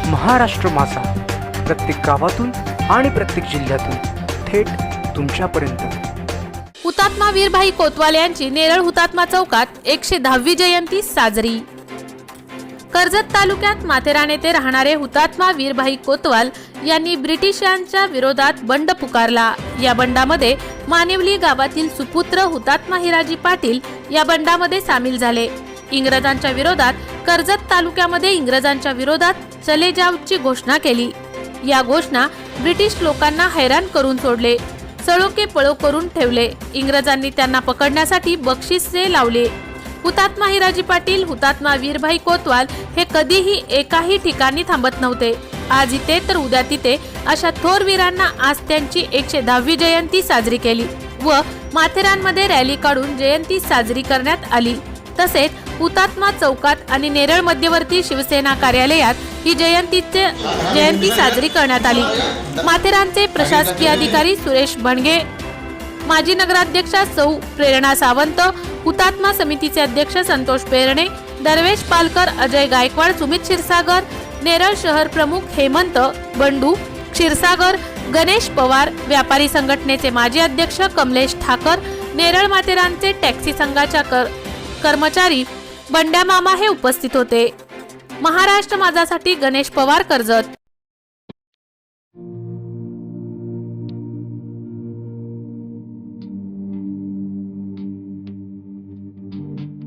महाराष्ट्र माझा, प्रत्येक गावातून आणि प्रत्येक जिल्ह्यातून थेट तुमच्यापर्यंत। हुतात्मा वीरभाई कोतवाल यांची नेरळ हुतात्मा चौकात 110वी जयंती साजरी। कर्जत तालुक्यात माथेरान येथे राहणारे हुतात्मा वीरभाई कोतवाल यांनी ब्रिटिशांच्या विरोधात बंड पुकारला। या बंडामध्ये मानिवली गावातील सुपुत्र हुतात्मा हिराजी पाटील या बंडामध्ये सामील झाले। इंग्रजांच्या विरोधात कर्जत तालुक्यामध्ये इंग्रजांच्या विरोधात चले जावची घोषणा केली। या घोषणा ब्रिटिश लोकांना हैराण करून सोडले, सळोके पळो करून ठेवले। इंग्रजांनी त्यांना पकडण्यासाठी बक्षिसे लावले। हुतात्मा हिराजी पाटील, हुतात्मा वीरभाई कोतवाल हे कधीही एकाही ठिकाणी थांबत नव्हते। आज इथे तर उद्या तिथे अशा थोर वीरांना आज त्यांची 110वी जयंती साजरी केली व माथेरानमध्ये रॅली काढून जयंती साजरी करण्यात आली। तसेच हुतात्मा चौकात आणि नेरळ मध्यवर्ती शिवसेना कार्यालयात ही जयंती साजरी करण्यात आली। माथेरानचे प्रशासकीय अधिकारी सुरेश भणगे, माजी नगराध्यक्षा सौ प्रेरणा सावंत, हुतात्मा समितीचे अध्यक्ष संतोष पेरणे, दरवेश पालकर, अजय गायकवाड, सुमित क्षीरसागर, नेरळ शहर प्रमुख हेमंत बंडू क्षीरसागर, गणेश पवार, व्यापारी संघटनेचे माजी अध्यक्ष कमलेश ठाकर, नेरळ माथेरानचे टॅक्सी संघाच्या कर्मचारी बंड्या मामा हे उपस्थित होते। महाराष्ट्र माझासाठी गणेश पवार, कर्जत।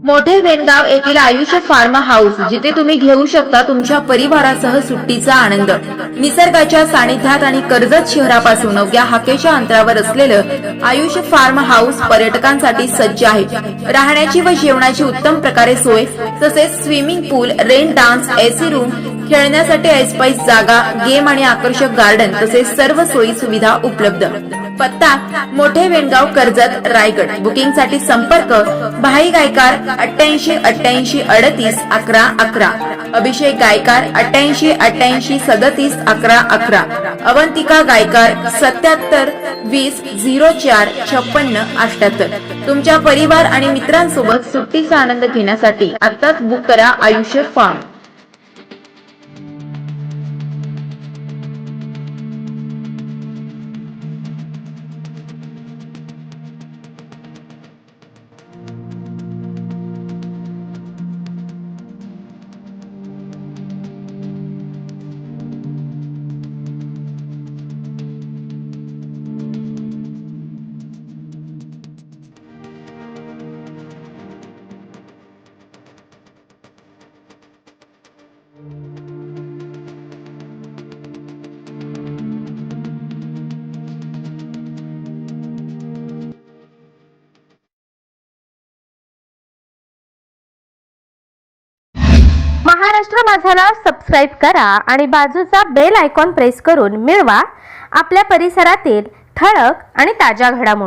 मोठे वेणगाव येथील आयुष्य फार्म हाऊस, जिथे तुम्ही घेऊ शकता तुमच्या परिवारासह सुट्टीचा आनंद। निसर्गाच्या सानिध्यात आणि कर्जत शहरापासून अवघ्या हाकेच्या अंतरावर असलेलं आयुष्य फार्म हाऊस पर्यटकांसाठी सज्ज आहे। राहण्याची व जेवणाची उत्तम प्रकारे सोय, तसेच स्विमिंग पूल, रेन डान्स, एसी रूम, खेळण्यासाठी ऐसपैस जागा, गेम आणि आकर्षक गार्डन तसेच सर्व सोयी सुविधा उपलब्ध। पत्ता मोठे वेणगाव, कर्जत, रायगड। बुकिंग साठी संपर्क भाई गायकार 88 88 38 11 11, अभिषेक गायकार 88 88 37 11 11, अवंतिका गायकार 77 20 04 56 78। तुमच्या परिवार आणि मित्रांसोबत सुट्टीचा आनंद घेण्यासाठी आताच बुक करा आयुष्य फार्म। महाराष्ट्र माझाला सबस्क्राइब करा आणि बाजूचा बेल आयकॉन प्रेस करून मिळवा आपल्या परिसरातील ठळक आणि ताज्या घडामोडी।